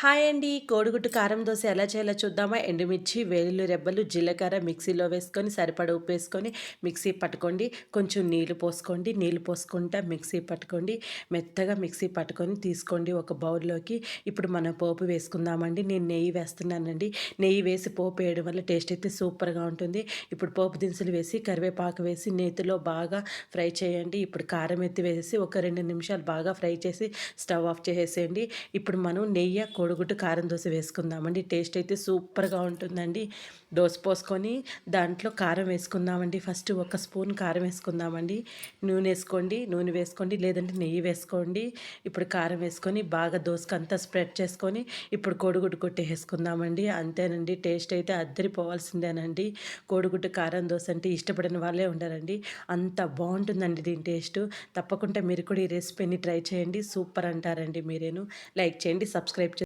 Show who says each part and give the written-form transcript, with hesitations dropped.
Speaker 1: Hi అండి. కోడిగుడ్డు కారం దోస ఎలా చేయాలో చూద్దామా? ఎండుమిర్చి, వెల్లుల్లి రెబ్బలు, జీలకర్ర మిక్సీలో వేసుకొని సరిపడా ఉప్పేసుకొని మిక్సీ పట్టుకోండి. కొంచెం నీళ్లు పోసుకోండి. నీళ్లు పోసుకుంటా మిక్సీ పట్టుకోండి. మెత్తగా మిక్సీ పట్టుకొని తీసుకోండి ఒక బౌల్‌లోకి. ఇప్పుడు మనం పోపు వేసుకుందామండి. నేను నెయ్యి వేస్తున్నానండి. నెయ్యి వేసి పోపు వేయడం వల్ల టేస్ట్ అయితే సూపర్‌గా ఉంటుంది. ఇప్పుడు పోపు దినుసులు వేసి, కరివేపాకు వేసి నేతిలో బాగా ఫ్రై చేయండి. ఇప్పుడు కారం ఎత్తి వేసి ఒక 2 నిమిషాలు బాగా ఫ్రై చేసి స్టవ్ ఆఫ్ చేసేసేయండి. ఇప్పుడు మనం నెయ్యి, కోడిగుడ్డు కారం దోస వేసుకుందామండి. టేస్ట్ అయితే సూపర్‌గా ఉంటుందండి. దోస పోసుకొని దాంట్లో కారం వేసుకుందామండి. ఫస్ట్ ఒక స్పూన్ కారం వేసుకుందామండి. నూనె వేసుకోండి లేదంటే నెయ్యి వేసుకోండి. ఇప్పుడు కారం వేసుకొని బాగా దోసకంతా స్ప్రెడ్ చేసుకొని ఇప్పుడు కోడిగుడ్డు కొట్టేసుకుందామండి. అంతేనండి, టేస్ట్ అయితే అద్దరిపోవాల్సిందేనండి. కోడిగుడ్డు కారం దోస అంటే ఇష్టపడని వాళ్ళే ఉండరండి. అంత బాగుంటుందండి దీని టేస్టు. తప్పకుండా మీరు కూడా ఈ రెసిపీని ట్రై చేయండి. సూపర్ అంటారండి మీరేను. లైక్ చేయండి, సబ్స్క్రైబ్